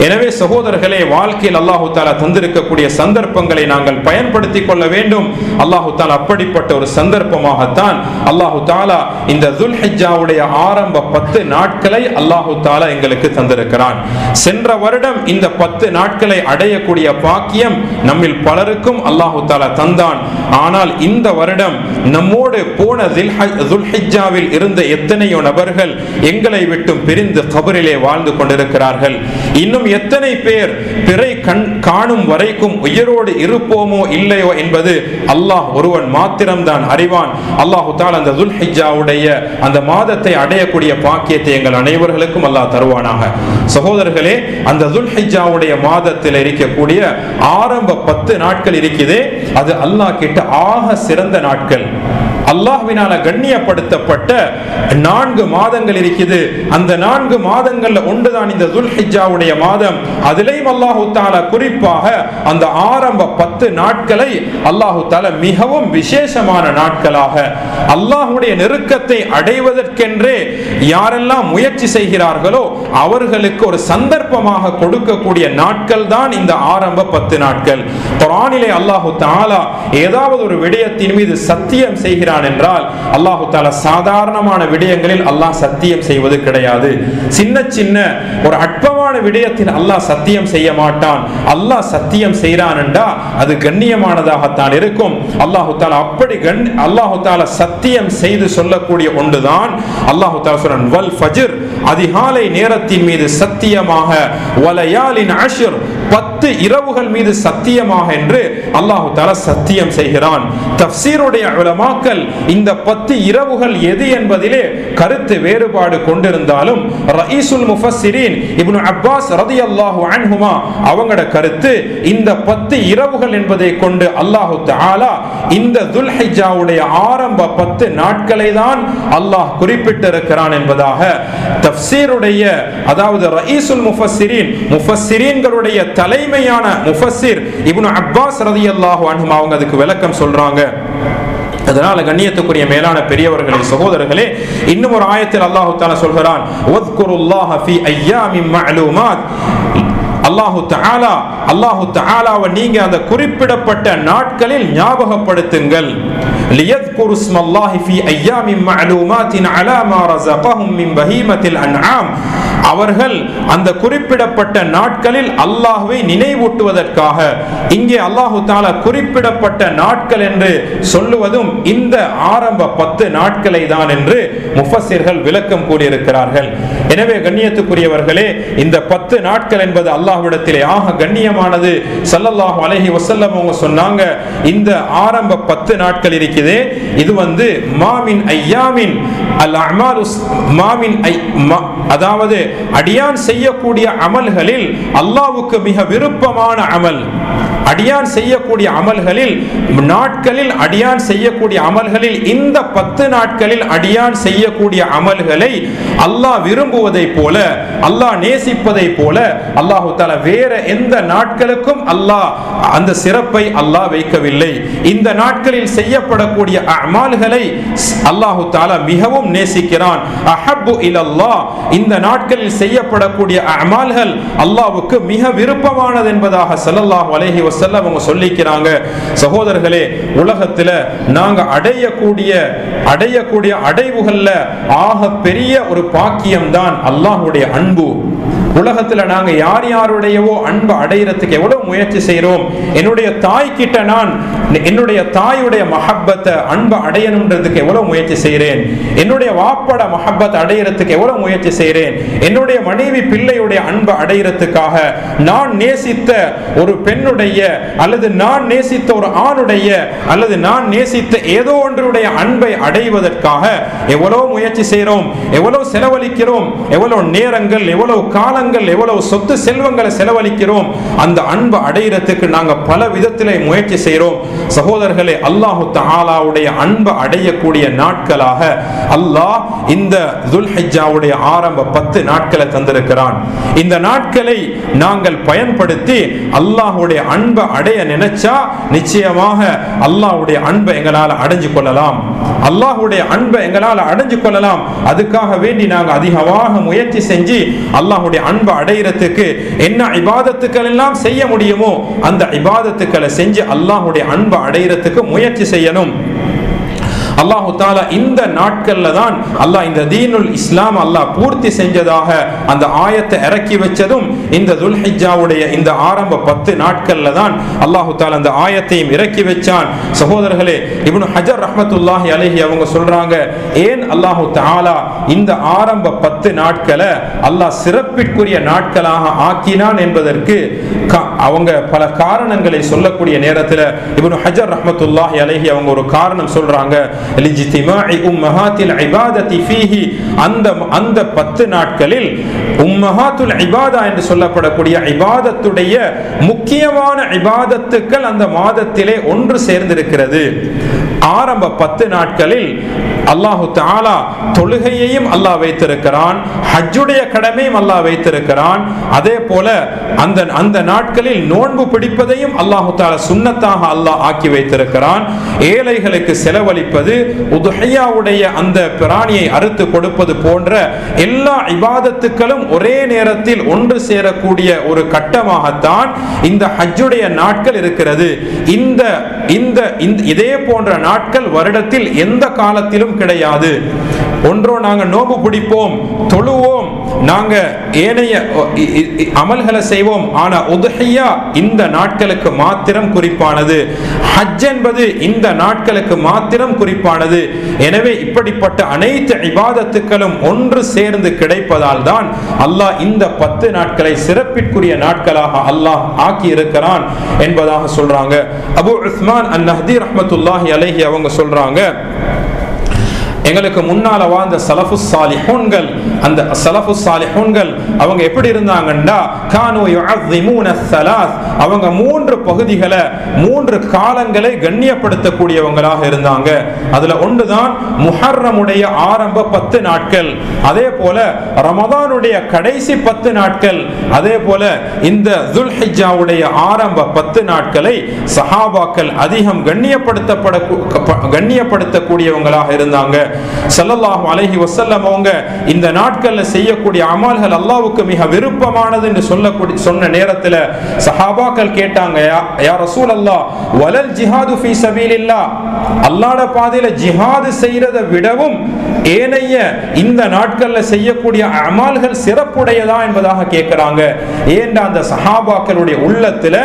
எனவே சகோதரர்களே, வாழ்க்கையில் அல்லாஹு தஆலா தந்திருக்கக்கூடிய சந்தர்ப்பங்களை நாங்கள் பயன்படுத்திக் கொள்ள வேண்டும். அல்லாஹு தஆலா அப்படிப்பட்ட ஒரு சந்தர்ப்பமாகத்தான் அல்லாஹு தஆலா இந்த துல்ஹிஜ்ஜாவுடைய ஆரம்ப 10 நாட்களை அல்லாஹு தஆலா எங்களுக்கு தந்திருக்கிறான். சென்ற வருடம் இந்த 10 நாட்களை அடையக்கூடிய பாக்கியம் நம்மில் பலருக்கும் அல்லாஹு தஆலா தந்தான். ஆனால் இந்த வருடம் நம்மோடு போன துல்ஹிஜ்ஜாவில் இருந்த எத்தனையோ நபர்கள் எங்களை விட்டும் பிரிந்து கபரிலே வாழ்ந்து கொண்டிருக்கிறார்கள். இன்னும் எத்தனை பேர் பிறை காணும் வரைக்கும் உயிரோடு இருப்போமோ இல்லையோ என்பது அல்லாஹ் ஒருவன் மாத்திரம்தான் அறிவான். அல்லாஹு தஆலா அந்த துல்ஹிஜ்ஜாவுடைய அந்த மாதத்தை அடையக்கூடிய பாக்கியத்தை எங்கள் அனைவர்களுக்கும் அல்லாஹ் தருவானாக. சகோதரர்களே, அந்த துல்ஹிஜ்ஜாவுடைய மாதத்தில் இருக்கக்கூடிய ஆரம்ப 10 நாட்கள் இருக்குதே, அது அல்லாஹ் கிட்ட ஆக சிறந்த நாட்கள். அல்லாஹ்வினால கண்ணியப்படுத்தப்பட்ட 4 மாதங்கள் இருக்குது. அந்த 4 மாதங்கள்ல ஒன்றுதான் இந்த துல்ஹிஜ்ஜாவுடைய மாதம். அதிலேயும் அல்லாஹ் தஆலா குறிப்பாக அந்த ஆரம்ப 10 நாட்களை அல்லாஹ் தஆலா மிகவும் விசேஷமான நாட்களாக, அல்லாஹ்வுடைய நெருக்கத்தை அடைவதற்கென்றே யாரெல்லாம் முயற்சி செய்கிறார்களோ அவர்களுக்கு ஒரு சந்தர்ப்பமாக கொடுக்கக்கூடிய நாட்கள் தான் இந்த ஆரம்ப 10 நாட்கள். குர்ஆனிலே அல்லாஹ் தஆலா ஏதாவது ஒரு விடயத்தின் மீது சத்தியம் செய்கிறான் என்றால் அல்லாஹ் தஆலா சாதாரணமான விடயங்களில் அல்லாஹ் சத்தியம் செய்வது கிடையாது. சின்ன சின்ன ஒரு அற்பமான விடயத்தில் அல்லாஹ் சத்தியம் செய்ய மாட்டான். அல்லாஹ் சத்தியம் செய்கிறான் என்றா அது கண்ணியமானதாகத்தான் இருக்கும். அல்லாஹ் தஆலா அப்படி அல்லாஹ் தஆலா சத்தியம் செய்து சொல்லக்கூடிய ஒன்றுதான் அல்லாஹ் தஆலா சொல்றான் வல் ஃபஜ்ர், அதிகாலை நேரத்தின் மீது சத்தியமாக, வலயாலின் அஷ்ர், 10 இரவுகள் மீது சத்தியமாக என்று அல்லாஹ் தஆலா சத்தியம் செய்கிறான். தஃப்சீருடைய உலமாக்கள் இந்த 10 இரவுகள் எது என்பதிலே கருத்து வேறுபாடு கொண்டிருந்தாலும் ரயீசுல் முஃபஸ்ஸிரீன் இப்னு அப்பாஸ் ரலியல்லாஹு அன்ஹுமா அவங்களோட கருத்து இந்த 10 இரவுகள் என்பதை கொண்டு அல்லாஹ் தஆலா இந்த துல்ஹிஜ்ஜாவுடைய ஆரம்ப 10 நாட்களை தான் அல்லாஹ் குறிப்பிட்டிருக்கிறான் என்பதாக தஃப்சீருடைய, அதாவது ரயீசுல் முஃபஸ்ஸிரீன், முஃபஸ்ஸிரீன்களுடைய தலைமையான முஃபஸ்ஸிர் இப்னு அப்பாஸ் ரலியல்லாஹு அன்ஹுமா அவங்க அதுக்கு விளக்கம் சொல்றாங்க. அதனால கண்ணியத்துக்குரிய மேலான பெரியவர்களே, சகோதரர்களே, இன்னும் ஒரு ஆயத்தில் அல்லாஹ் தஆலா சொல்கிறான் வத்குருல்லாஹ ஃபீ அய்யாமின் மஅலூமாத், அல்லாஹ் தஆலாவை நீங்க அந்த குறிப்பிடப்பட்ட நாட்களில் ஞாபகப்படுத்துங்கள். லியذ்குரு ஸ்மல்லாஹி ஃபீ அய்யாமின் மஅலூமாத்தின் அலா மா ரஸகஹும் மின் பஹீமத்தில் அன்ஆம், அவர்கள் அந்த குறிப்பிடப்பட்ட நாட்களில் அல்லாஹ்வை நினைவூட்டுவதற்காக. இங்கே அல்லாஹ் தஆலா குறிப்பிடப்பட்ட நாட்கள் என்று சொல்லுவதும் இந்த ஆரம்ப 10 நாட்களை தான் என்று முஃபஸ்ஸிர்கள் விளக்கம் கூறியிருக்கிறார்கள். எனவே கண்ணியத்துக்குரியவர்களே, இந்த 10 நாட்கள் என்பது அல்லாஹ்விடத்திலே ஆக கண்ணியமானது. ஸல்லல்லாஹு அலைஹி வஸல்லம் அவங்க சொன்னாங்க, இந்த ஆரம்ப 10 நாட்கள் இருக்குதே, இது மாமின் ஐயாமின் அல் அமாலு, மாமின் அதாவது அடியான் செய்யக்கூடிய அமல்களில் அல்லாஹ்வுக்கு மிக விருப்பமான அமல், அடியான் செய்யக்கூடிய அமல்களில், நாட்களில் அடியான் செய்யக்கூடிய அமல்களில், இந்த 10 நாட்களில் அடியான் செய்யக்கூடிய அமல்களை அல்லாஹ் விரும்புவதை போல, அல்லாஹ் நேசிப்பதை போல அல்லாஹ் தஆலா வேற எந்த நாட்களுக்கும் அல்லாஹ் அந்த சிறப்பை அல்லாஹ் வைக்கவில்லை. இந்த நாட்களில் செய்யப்படக்கூடிய அமல்களை அல்லாஹ் தஆலா மிகவும் நேசிக்கிறான். அஹப்பு இலல்லாஹ், இந்த நாட்களில் செய்யப்படக்கூடிய அமல்கள் அல்லாஹ்வுக்கு மிக விருப்பமானது என்பதாக ஸல்லல்லாஹு அலைஹி வஸல்லம் அவங்க சொல்லிக்கிறாங்க. சகோதரர்களே, உலகத்துல நாங்க அடையக்கூடிய அடைவுகள்ல ஆக பெரிய ஒரு பாக்கியம் தான் அல்லாஹ்வுடைய அன்பு. உலகத்துல நாங்க யார் யாருடையவோ அன்பு அடையிறதுக்கு எவ்வளவு முயற்சி செய்யறோம். என்னுடைய தாய் கிட்ட நான் என்னுடைய தாயுடைய மஹப்பத்தை, அன்பு அடையணும்ன்றதுக்கு எவ்வளவு முயற்சி செய்கிறேன். என்னுடைய வாப்பட மஹப்பத் அடையிறதுக்கு எவ்வளவு முயற்சி செய்கிறேன். என்னுடைய மனைவி பிள்ளையுடைய அன்பு அடையிறதுக்காக, நான் நேசித்த ஒரு பெண்ணுடைய அல்லது நான் நேசித்த ஒரு ஆணுடைய அல்லது நான் நேசித்த ஏதோ ஒன்றுடைய அன்பை அடைவதற்காக எவ்வளவு முயற்சி செய்கிறோம், எவ்வளவு செலவழிக்கிறோம், எவ்வளவு நேரங்கள், எவ்வளவு காலங்கள், எவ்வளவு சொத்து செல்வங்களை செலவழிக்கிறோம். அந்த அன்பு அடையிறதுக்கு நாங்க பல விதத்திலே முயற்சி செய்கிறோம். சகோதரர்களே, அல்லாஹ் தஆலாவுடைய அன்பு அடையக்கூடிய நாட்களாக அல்லாஹ் இந்த துல்ஹிஜ்ஜாவுடைய ஆரம்ப 10 நாட்களை தந்திருக்கிறான். இந்த நாட்களை நாங்கள் பயன்படுத்தி அல்லாஹ்வுடைய அன்பை அடைய நினைச்சா நிச்சயமாக அல்லாஹ்வுடைய அன்பை எங்களால் அடைஞ்சு கொள்ளலாம். அல்லாஹ்வுடைய அன்பை எங்களால் அடைஞ்சு கொள்ளலாம். அதுக்காக வேண்டி நாங்கள் அதிகமாக முயற்சி செஞ்சு அல்லாஹ்வுடைய அன்பை அடையிறதுக்கு என்ன இபாதத்துக்கள் எல்லாம் செய்ய முடியுமோ அந்த இபாதத்துக்களை செஞ்சு அல்லாஹ்வுடைய அன்பை அடையிறதுக்கு முயற்சி செய்யணும். அல்லாஹ் தஆலா இந்த நாட்கள்ல தான் அல்லாஹ் இந்த தீனுல் இஸ்லாம் அல்லாஹ் பூர்த்தி செஞ்சதாக அந்த ஆயத்தை இறக்கி வச்சதும் இந்த துல்ஹிஜ்ஜாவுடைய இந்த ஆரம்ப 10 நாட்கள்ல தான் அல்லாஹ் தஆலா அந்த ஆயத்தையும் இறக்கி வச்சான். சகோதரர்களே, இப்னு ஹஜர் ரஹ்மத்துல்லாஹி அலைஹி அவங்க சொல்றாங்க, ஏன் அல்லாஹ் தஆலா இந்த ஆரம்ப 10 நாட்களை அல்லாஹ் சிறப்பிற்குரிய நாட்களாக ஆக்கினான் என்பதற்கு அவங்க பல காரணங்களை சொல்லக்கூடிய நேரத்தில் இப்னு ஹஜர் ரஹ்மத்துல்லாஹி அலைஹி அவங்க ஒரு காரணம் சொல்றாங்க. லிஜ்திமாஇ உம்மஹாத்தில் இபாதத்தி ஃபீஹி, அந்த 10 நாட்களில் உம்மஹாத்துல் இபாதா என்று சொல்லப்படக்கூடிய இபாதத்துடைய முக்கியமான இபாதத்துக்கள் அந்த மாதத்திலே ஒன்று சேர்ந்திருக்கிறது. ஆரம்ப 10 நாட்களில் அல்லாஹு தஆலா தொழுகையையும் அல்லாஹ் வைத்திருக்கிறான், ஹஜ்ஜுடைய கடமையும் அல்லாஹ் வைத்திருக்கிறான். அதே போல அந்த நாட்களில் நோன்பு பிடிப்பதையும் அல்லாஹு தஆலா சுன்னத்தாக அல்லாஹ் ஆக்கி வைத்திருக்கிறான். ஏழைகளுக்கு செலவழிப்பது, உதுஹியாவுடைய அந்த பிராணியை அறுத்து கொடுப்பது போன்ற எல்லா இபாதத்துக்களும் ஒரே நேரத்தில் ஒன்று சேரக்கூடிய ஒரு கட்டமாகத்தான் இந்த ஹஜ்ஜுடைய நாட்கள் இருக்கிறது. இதே போன்ற நாட்கள் வருடத்தில் எந்த காலத்திலும் கிடையாது. ஒன்றோ நாங்க நோன்பு பிடிப்போம், தொழுவோம், நாங்க ஏனைய அமல்களை செய்வோம். ஆனா உதுஹியா இந்த நாட்களுக்கு மாத்திரம் குறிப்பானது, ஹஜ் என்பது இந்த நாட்களுக்கு மாத்திரம் குறிப்பானது. எனவே இப்படிப்பட்ட அனைத்து இபாதத்துக்களும் ஒன்று சேர்ந்து கிடைப்பதால் தான் அல்லாஹ் இந்த 10 நாட்களை சிறப்பிற்குரிய நாட்களாக அல்லாஹ் ஆக்கி இருக்கிறான் என்பதாக சொல்றாங்க. அபு உஸ்மான் அன்-நஹ்தி ரஹ்மத்துல்லாஹி அலைஹி அவங்க சொல்றாங்க, எங்களுக்கு முன்னால வாழ்ந்த ஸலஃபுஸ் ஸாலிஹூன்கள், அந்த ஸலஃபுஸ் ஸாலிஹூன்கள் அவங்க எப்படி இருந்தாங்கன்னா, கானு யுஅஸிமூன ஸலாஸ், அவங்க 3 பகுதிகளை 3 காலங்களை கண்ணியப்படுத்தக்கூடியவங்களாக இருந்தாங்க. அதுல ஒன்றுதான் முஹர்ரமுடைய ஆரம்ப 10 நாட்கள், அதே போல ரமதானுடைய கடைசி 10 நாட்கள், அதே போல இந்த துல்ஹிஜ்ஜாவுடைய ஆரம்ப 10 நாட்களை சஹாபாக்கள் அதிகம் கண்ணியப்படுத்தக்கூடியவங்களாக இருந்தாங்க. ஸல்லல்லாஹு அலைஹி வஸல்லம் அவங்க இந்த நாட்கள்ல செய்யக்கூடிய அமல்கள் அல்லாஹ்வுக்கு மிக விருப்பமானது என்று சொன்ன நேரத்தில் சஹாபாக்கள் கேட்டாங்க, யா ரசூலல்லாஹ் வலல் ஜிஹாது ஃபீ சபீலில்லாஹ், அல்லாஹ்வுடைய பாதையில ஜிஹாது செய்யறதை விடவும் ஏனைய இந்த நாட்கள்ல செய்யக்கூடிய அமல்கள் சிறப்புடையதா என்பதாக கேட்கிறாங்க. ஏண்டா அந்த சஹாபாக்களுடைய உள்ளத்துல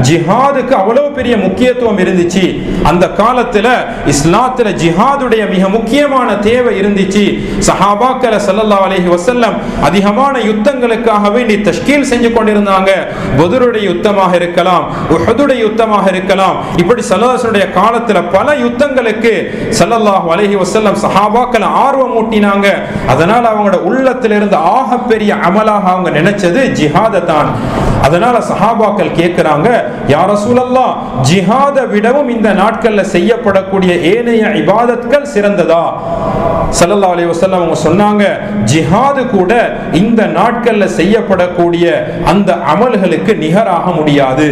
ஜிஹாதுக்கு அவ்வளவு பெரிய முக்கியத்துவம் இருந்துச்சு. அந்த காலத்துல இஸ்லாத்துல ஜிஹாதுடைய மிக முக்கியமான தேவை இருந்துச்சு. சஹாபாக்கள் ஸல்லல்லாஹு அலைஹி வஸல்லம் அதிகமான யுத்தங்களுக்காக வேண்டி தஷ்கீல் செஞ்சு கொண்டிருந்தாங்க. பத்ருடைய யுத்தமாக இருக்கலாம், உஹதுடைய யுத்தமாக இருக்கலாம். இப்படி ஸல்லல்லாஹுடைய காலத்துல பல யுத்தங்களுக்கு ஸல்லல்லாஹு அலைஹி வஸல்லம் சஹாபாக்கள் ஆர்வம் ஊட்டினாங்க. அதனால அவங்களோட உள்ளத்துல இருந்து ஆகப்பெரிய அமலாக அவங்க நினைச்சது ஜிஹாத தான். அதனால சஹாபாக்கள் கேட்கிறாங்க, யா ரசூலல்லாஹ் ஜிஹாதை விடவும் இந்த நாட்கள்ல செய்யப்படக்கூடிய ஏனைய இபாதத்கள் சிறந்ததா? ஸல்லல்லாஹு அலைஹி வஸல்லம் அவங்க சொன்னாங்க, ஜிஹாது கூட இந்த நாட்கள்ல செய்யப்படக்கூடிய அந்த அமல்களுக்கு நிகராக முடியாது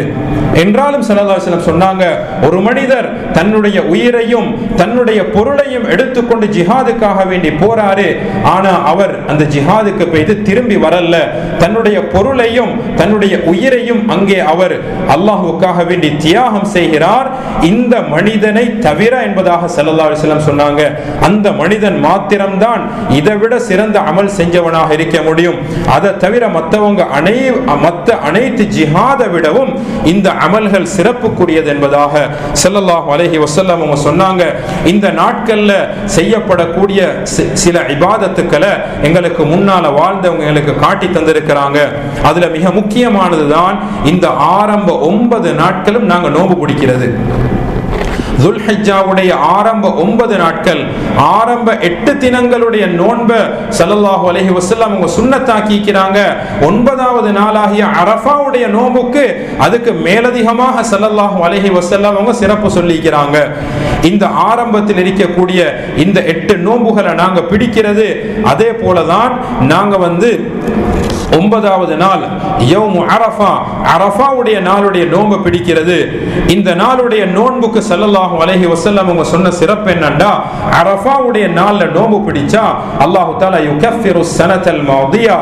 என்றாலும் ஸல்லல்லாஹு அலைஹி வஸல்லம் சொன்னாங்க, ஒரு மனிதர் தன்னுடைய உயிரையும் தன்னுடைய பொருளையும் எடுத்துக்கொண்டு ஜிஹாதுக்காக வேண்டி போறாரு. ஆனா அவர் அந்த ஜிஹாதுக்கு போய்ட்டு திரும்பி வரல, தன்னுடைய பொருளையும் தன்னுடைய உயிரையும் அங்கே அவர் அல்லாஹ்வுக்காக வேண்டி தியாகம் செய்கிறார். இந்த மனிதனை தவிர என்பதாக ஸல்லல்லாஹு அலைஹி வஸல்லம் சொன்னாங்க. அந்த மனிதன் மாத்திரம்தான் இதைவிட சிறந்த அமல் செஞ்சவனாக இருக்க முடியும். அதை தவிர மற்ற அனைத்து ஜிஹாதை விடவும் இந்த அமல்கள் சிறப்புக்குரியது என்பதாக ஸல்லல்லாஹு அலைஹி வஸல்லம் அவங்க சொன்னாங்க. இந்த நாட்கள்ல செய்யப்படக்கூடிய சில இபாதத்துக்களை எங்களுக்கு முன்னால வாழ்ந்தவங்க எங்களுக்கு காட்டி தந்திருக்கிறாங்க. அதுல மிக முக்கியமானதுதான் இந்த ஆரம்ப 9 நாட்களும் நாங்க நோன்பு பிடிக்கிறது. துல்ஹிஜ்ஜாவுடைய ஆரம்ப 9 நாட்கள், ஆரம்ப 8 தினங்களுடைய நோன்பை ஸல்லல்லாஹு அலைஹி வஸல்லம் அவங்க சுன்னத்தாக்கிக்கிறாங்க. 9வது நாளாகிய அரஃபாவுடைய நோன்புக்கு அதுக்கு மேலதிகமாக ஸல்லல்லாஹு அலைஹி வஸல்லம் அவங்க சிறப்பு சொல்லிக்கிறாங்க. இந்த ஆரம்பத்தில் இருக்கக்கூடிய இந்த 8 நோன்புகளை நாங்க பிடிக்கிறது. அதே போலதான் நாங்க 9வது நாள் யௌமு அரஃபா, அரஃபாவுடைய நாளுடைய நோன்பு பிடிக்கிறது. இந்த நாளுடைய நோன்புக்கு ஸல்லல்லாஹு அலைஹி வஸல்லம் அவங்க சொன்ன சிறப்பு என்னன்னா, அரஃபாவுடைய நாள்ல நோன்பு பிடிச்சா அல்லாஹ் தஆலா யுகஃபிரு ஸனத்தல் மாதியா,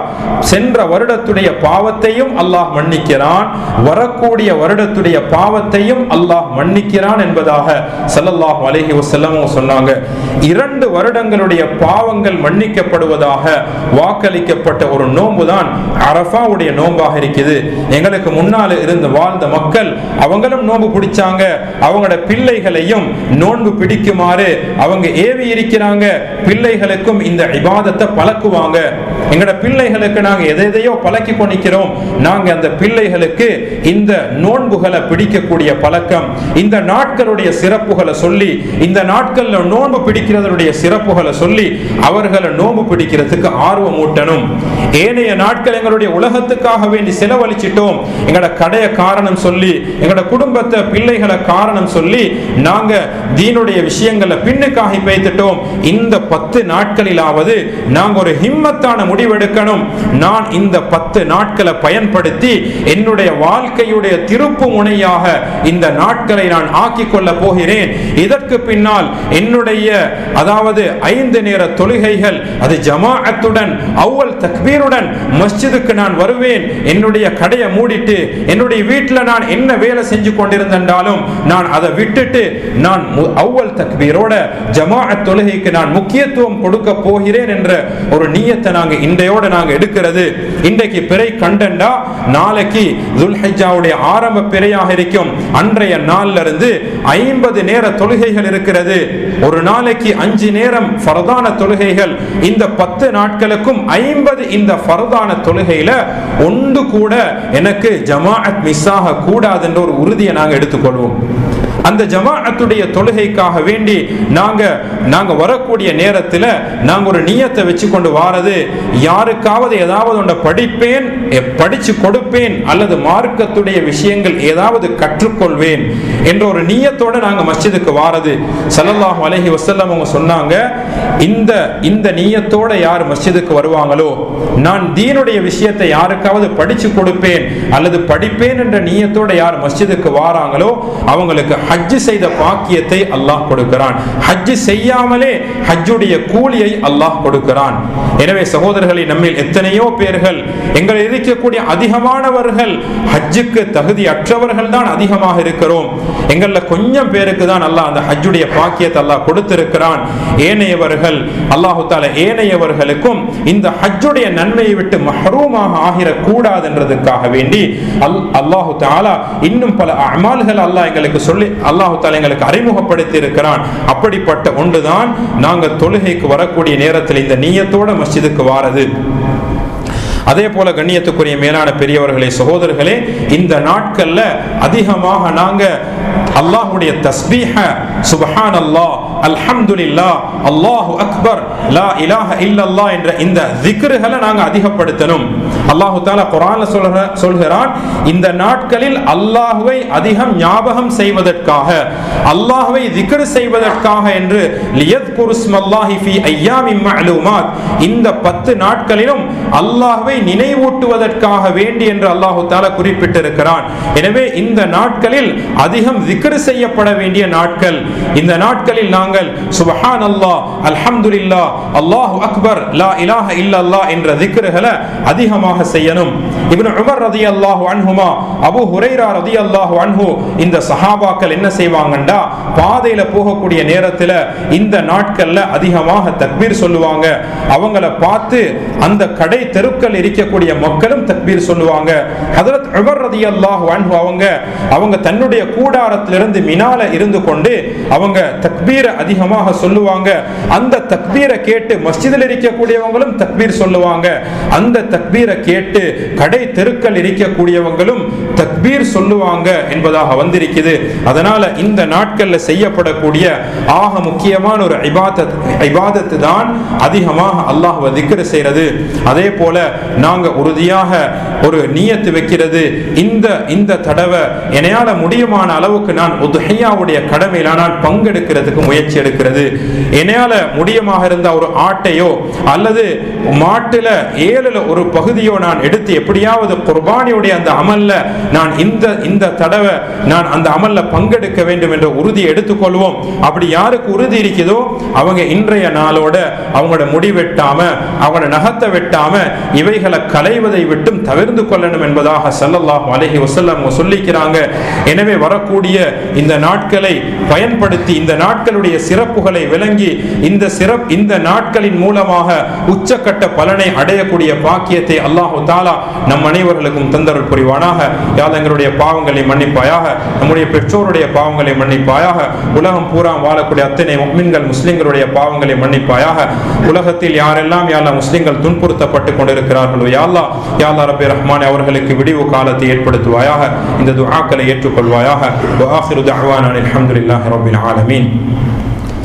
சென்ற வருடத்துடைய பாவத்தையும் அல்லாஹ் மன்னிக்கிறான், வரக்கூடிய வருடத்துடைய பாவத்தையும் அல்லாஹ் மன்னிக்கிறான் என்பதாக ஸல்லல்லாஹு அலைஹி வஸல்லம் சொன்னாங்க. 2 வருடங்களுடைய பாவங்கள் மன்னிக்கப்படுவதாக வாக்களிக்கப்பட்ட ஒரு நோன்பு தான் அரஃபாவுடைய நோன்பாக இருக்குது. எங்களுக்கு முன்னால் இருந்து வாழ்ந்த மக்கள் அவங்களும் நோன்பு பிடிச்சாங்க. அவங்களோட பிள்ளைகளையும் நோன்பு பிடிக்குமாறு அவங்க ஏவி இருக்கிறாங்க. பிள்ளைகளுக்கும் இந்த இபாதத்தை பழக்குவாங்க. எங்கட பிள்ளைகளுக்கு நாங்க எதையோ பழக்கி கொண்டிருக்கிறோம். நாங்க அந்த பிள்ளைகளுக்கு இந்த நோன்புகளை பிடிக்கக்கூடிய பழக்கம், இந்த நாட்களுடைய சிறப்புகளை சொல்லி, இந்த நாட்கள்ல நோன்பு பிடிக்கிறதுடைய சிறப்புகளை சொல்லி அவர்களை நோன்பு பிடிக்கிறதுக்கு ஆர்வம் ஊட்டணும். ஏனைய நாட்கள் எங்களுடைய உலகத்துக்காக வேண்டி செலவழிச்சிட்டோம், எங்கட கடைய காரணம் சொல்லி, எங்கட குடும்பத்தை பிள்ளைகளை காரணம் சொல்லி நாங்க தீனுடைய விஷயங்களை பின்னுக்காகி பேய்த்துட்டோம். இந்த 10 நாட்களிலாவது நாங்க ஒரு ஹிம்மத்தான முடிவெடுக்கணும். நான் இந்த 10 நாட்களை பயன்படுத்தி என்னுடைய வாழ்க்கையுடைய திருப்பு முனையாக இந்த நாட்களை நான் ஆக்கிக் கொள்ள போகிறேன். இதற்கு பின்னால் என்னுடைய அதாவது 5 நேர தொழுகைகள் அது ஜமாஅத்துடன் அவ்வல் தக்பீருடன் மஸ்ஜிதுக்கு நான் வருவேன். என்னுடைய கடையை மூடிட்டு என்னுடைய வீட்டில் நான் என்ன வேலை செஞ்சு கொண்டிருந்தாலும் நான் அதை விட்டுட்டு நான் அவ்வல் தக்பீரோட ஜமாஅத் தொழுகைக்கு நான் முக்கியத்துவம் கொடுக்க போகிறேன் என்ற ஒரு நியத்தை நாங்க இன்றையோட நாங்க எடுக்கிறது. இன்றைக்கு பிறை கண்டண்டா நாளைக்கு துல்ஹிஜ்ஜாவுடைய ஆரம்ப பிறையாக இருக்கும். அன்றைய நாள்ல இருந்து 50 நேர தொழுகைகள் இருக்கிறது. ஒரு நாளைக்கு 5 நேரம் ஃபர்தான தொழுகைகள். இந்த 10 நாட்களுக்கும் 50 இந்த ஃபர்தான தொழுகையில ஒன்று கூட எனக்கு ஜமாஅத் மிஸ் ஆக கூடாது என்ற ஒரு உறுதியை நாங்க எடுத்துக்கொள்வோம். அந்த ஜமாஅத்துடைய தொழுகைக்காக வேண்டி நாங்க வரக்கூடிய நேரத்தில் நாங்க ஒரு நியத்தை வச்சு கொண்டு வாரது, யாருக்காவது ஏதாவது ஒன்றை படிப்பேன், படிச்சு கொடுப்பேன், அல்லது மார்க்கத்துடைய விஷயங்கள் ஏதாவது கற்றுக்கொள்வேன் என்ற ஒரு நியத்தோட நாங்க மஸ்ஜிதுக்கு வாரது. ஸல்லல்லாஹு அலைஹி வஸல்லம் அவங்க சொன்னாங்க, இந்த நியத்தோட யார் மஸ்ஜிதுக்கு வருவாங்களோ, நான் தீனுடைய விஷயத்தை யாருக்காவது படிச்சு கொடுப்பேன் அல்லது படிப்பேன் என்ற நியத்தோட யார் மஸ்ஜிதுக்கு வாராங்களோ அவங்களுக்கு ஹஜ் செய்த பாக்கியத்தை அல்லாஹ் கொடுக்கிறான். ஹஜ் செய்யாமலே ஹஜ்ஜுடைய கூலியை அல்லாஹ் கொடுக்கிறான். எனவே சகோதரர்களை, நம்மில் எத்தனையோ பேர்கள், எங்கள் இருக்கக்கூடிய அதிகமானவர்கள் ஹஜ்ஜுக்கு தகுதி அற்றவர்கள் தான் அதிகமாக இருக்கிறோம். எங்கள்ல கொஞ்சம் பேருக்கு தான் அல்லாஹ் அந்த ஹஜ்ஜுடைய பாக்கியத்தை அல்லாஹ் கொடுத்திருக்கிறான். ஏனையவர்கள் அல்லாஹு தஆலா ஏனையவர்களுக்கும் இந்த ஹஜ்ஜுடைய நன்மையை விட்டு மஹ்ரூமாக ஆகிடக்கூடாது என்றதுக்காக வேண்டி அல்லாஹு தஆலா இன்னும் பல அமால்கள் அல்லாஹ் எங்களுக்கு சொல்லி அல்லாஹு தஆலா எங்களுக்கு அறிமுகப்படுத்தி இருக்கிறான். அப்படிப்பட்ட ஒன்றுதான் நாங்க தொழுகைக்கு வரக்கூடிய நேரத்தில் இந்த நியத்தோட மஸ்ஜிதுக்கு வாரது. அதே போல கண்ணியத்துக்குரிய மேலான பெரியவர்களே, சகோதரர்களே, இந்த நாட்கள்ல அதிகமாக நாங்க அல்லாஹ்வுடைய தஸ்பீஹ, சுப்ஹானல்லாஹ், அல்ஹம்துலில்லாஹ், அல்லாஹு அக்பர், லா இலாஹ இல்லல்லாஹ் என்ற இந்த திக்ருகளை நாங்க அதிகப்படுத்தணும். அல்லாஹு தஆலா குர்ஆன்ல சொல்கிறான், இந்த நாட்களில் அல்லாஹ்வை அதிகம் ஞாபகம் செய்வதற்காக, அல்லாஹ்வை திக்ர் செய்வதற்காக என்று லியத்குருஸ்மல்லாஹி ஃபீ அய்யாமின் மஅலூமாத், இந்த 10 நாட்களிலும் அல்லாஹ்வை நினைவூட்டுவதற்காக வேண்டி என்று அல்லாஹு தஆலா குறிப்பிட்டிருக்கிறான். எனவே இந்த நாட்களில் அதிகம் திக்ர் செய்யப்பட வேண்டிய நாட்கள். இந்த நாட்களில் நாங்கள் சுப்ஹானல்லாஹ், அல்ஹம்துலில்லாஹ், அல்லாஹு அக்பர், லா இலாஹ இல்லல்லாஹ் என்ற திக்ருகளை அதிகமாக செய்யணும். இப்னு உமர் ரலியல்லாஹு அன்ஹுமா, அபூ ஹுரைரா ரலியல்லாஹு அன்ஹு, இந்த சஹாபாக்கள் என்ன செய்வாங்கண்டா, பாதையில போகக்கூடிய நேரத்தில் இந்த நாட்கள்ல அதிகமாக தக்பீர் சொல்லுவாங்க. அவங்கள பார்த்து அந்த கடை தெருக்கள் இருக்கக்கூடிய மக்களும் தக்பீர் சொல்லுவாங்க. ஹஜ்ரத் உமர் ரலியல்லாஹு அன்ஹு அவங்க தன்னுடைய கூடாரத்திலிருந்து மினால இருந்து கொண்டு அவங்க தக்பீரை அதிகமாக சொல்லுவாங்க. அந்த தக்பீரை கேட்டு மஸ்ஜிதில் இருக்கக்கூடியவங்களும் தக்பீர் சொல்லுவாங்க. அந்த தக்பீரை கேட்டு கடை தெருக்கள் இருக்கக்கூடியவங்களும் தக்பீர் சொல்லுவாங்க என்பதாக வந்திருக்குது. அதனால இந்த நாட்கள்ல செய்யப்படக்கூடிய ஆக முக்கியமான ஒரு இபாதத் தான் அதிகமாக அல்லாஹ்வை திக்ர் செய்யறது. அதே போல நாங்க உறுதியாக ஒரு நியத்து வைக்கிறது, இந்த தடவை என்னால முடியுமான அளவுக்கு நான் உத்ஹியாவுடைய கடமையில நான் பங்கெடுக்கிறதுக்கு முயற்சி எடுக்கிறது. என்னால முடியமாக இருந்த ஒரு ஆட்டையோ அல்லது மாட்டுல 7ல் ஒரு பகுதியோ நான் எடுத்து எப்படியாவது குர்பானியுடைய அந்த அமல்ல நான் இந்த தடவை நான் அந்த அமல்ல பங்கெடுக்க வேண்டும் என்ற உறுதியை எடுத்துக்கொள்வோம். அப்படி யாருக்கு உறுதி இருக்குதோ அவங்க இன்றைய நாளோட அவங்களோட முடி வெட்டாம, அவங்களோட நகத்தை வெட்டாம இவைகளை களைவதை விட்டும் தவிர்த்து கொள்ளணும் என்பதாக ஸல்லல்லாஹு அலைஹி வஸல்லம் சொல்லிக்கிறாங்க. எனவே வரக்கூடிய இந்த நாட்களை பயன்படுத்தி இந்த நாட்களுடைய சிறப்புகளை விளங்கி இந்த நாட்களின் மூலமாக உச்சக்கட்ட பலனை அடையக்கூடிய பாக்கியத்தை அல்லாஹு தஆலா நம் அனைவர்களுக்கும் தந்தருள் புரிவானாக. யா அல்லாஹ் எங்களுடைய பாவங்களை மன்னிப்பாயாக, நம்முடைய பெற்றோருடைய பாவங்களை மன்னிப்பாயாக, உலகம் பூரா வாழக்கூடிய அத்தனை முஃமின்கள் முஸ்லிம்களுடைய பாவங்களை மன்னிப்பாயாக. உலகத்தில் யாரெல்லாம் யா அல்லாஹ் முஸ்லிம்கள் துன்புறுத்தப்பட்டு கொண்டிருக்கிறார்களோ யா அல்லாஹ் ரப்பி ரஹ்மான் அவர்களுக்கு விடிவு காலத்தை ஏற்படுத்துவாயாக. இந்த துஆக்களை ஏற்றுக்கொள்வாயாக. வ ஆகிரு தஅவானா அல்ஹம்துலில்லாஹி ரப்பில் ஆலமீன்.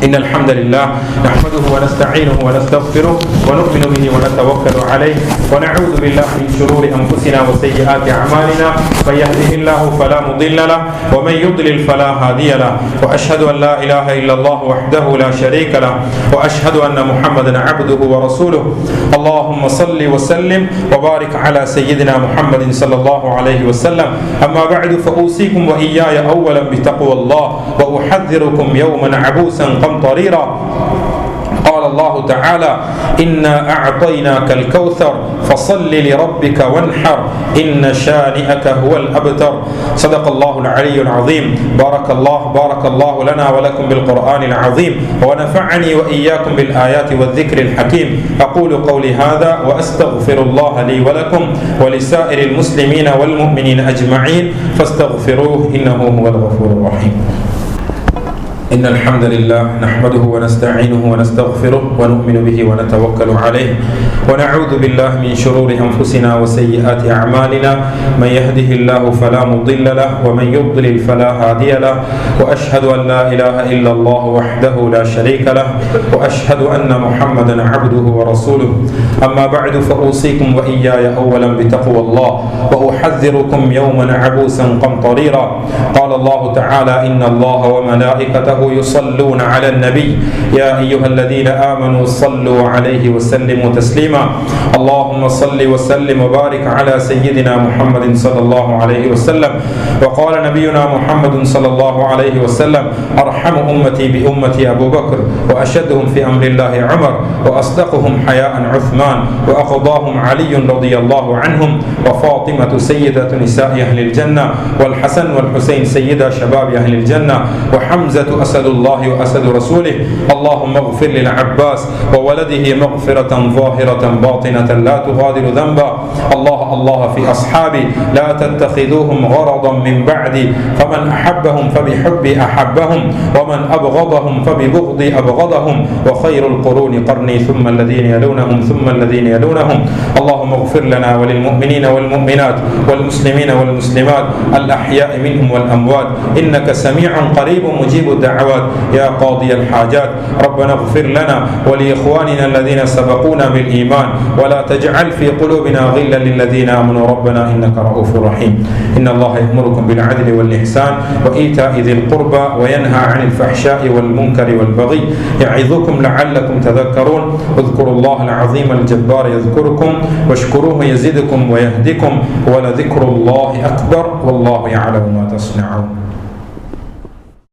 إن الحمد لله نحمده ونستعينه ونستغفره ونؤمن به ونتوكل عليه ونعوذ بالله من شرور أنفسنا وسيئات أعمالنا من يهده الله فلا مضل له ومن يضلل فلا هادي له وأشهد أن لا إله إلا الله وحده لا شريك له وأشهد أن محمدا عبده ورسوله. اللهم صل وسلم وبارك على سيدنا محمد صلى الله عليه وسلم. أما بعد فأوصيكم وإياي أولا بتقوى الله وأحذركم يوما عبوسا قمطريرا. قال الله تعالى إنا أعطيناك الكوثر فصل لربك وانحر إن شانئك هو الأبتر. صدق الله العلي العظيم. بارك الله لنا ولكم بالقرآن العظيم ونفعني وإياكم بالآيات والذكر الحكيم. أقول قولي هذا وأستغفر الله لي ولكم ولسائر المسلمين والمؤمنين أجمعين فاستغفروه إنه هو الغفور الرحيم. إن الحمد لله نحمده ونستعينه ونستغفره ونؤمن به ونتوكل عليه ونعوذ بالله من شرور أنفسنا وسيئات أعمالنا. من يهده الله فلا مضل له ومن يضلل فلا هادي له وأشهد أن لا إله إلا الله وحده لا شريك له وأشهد أن محمدا عبده ورسوله. أما بعد فأوصيكم وإياي أولا بتقوى الله وأحذركم يوما عبوسا قمطريرا. قال الله تعالى إن الله وملائكته يصلون على النبي يا أيها الذين آمنوا صلوا عليه وسلموا تسليما. اللهم صل وسلم وبارك على سيدنا محمد صلى الله عليه وسلم. وقال نبينا محمد صلى الله عليه وسلم أرحم أمتي بأمتي أبو بكر وأشدهم في أمر الله عمر وأصدقهم حياء عثمان وأقضاهم علي رضي الله عنهم وفاطمة سيدة نساء أهل الجنة والحسن والحسين سيدا شباب أهل الجنة وحمزة أسد الله وأسد رسوله. اللهم اغفر للعباس وولده مغفرة ظاهرة باطنة لا تغادر ذنبا. الله في أصحابي لا تتخذوهم غرضا من بعدي فمن أحبهم فبحبي أحبهم ومن أبغضهم فببغضي أبغضهم وخير القرون قرني ثم الذين يلونهم ثم الذين يلونهم. اللهم اغفر لنا وللمؤمنين والمؤمنات والمسلمين والمسلمات الأحياء منهم والأموات إنك سميع قريب مجيب الدعوات يا قاضي الحاجات. ربنا اغفر لنا ولإخواننا الذين سبقونا بالإيمان ولا تجعل في قلوبنا غلا للذين آمنوا ربنا إنك رؤوف رحيم. إن الله يأمركم بالعدل والإحسان وإيتاء ذي القربى وينهى عن الفحشاء والمنكر والبغي يعظكم لعلكم تذكرون. اذكروا الله العظيم الجبار يذكركم واشكروه يزدكم ويهدكم ولذكر الله أكبر والله يعلم ما تصنعون.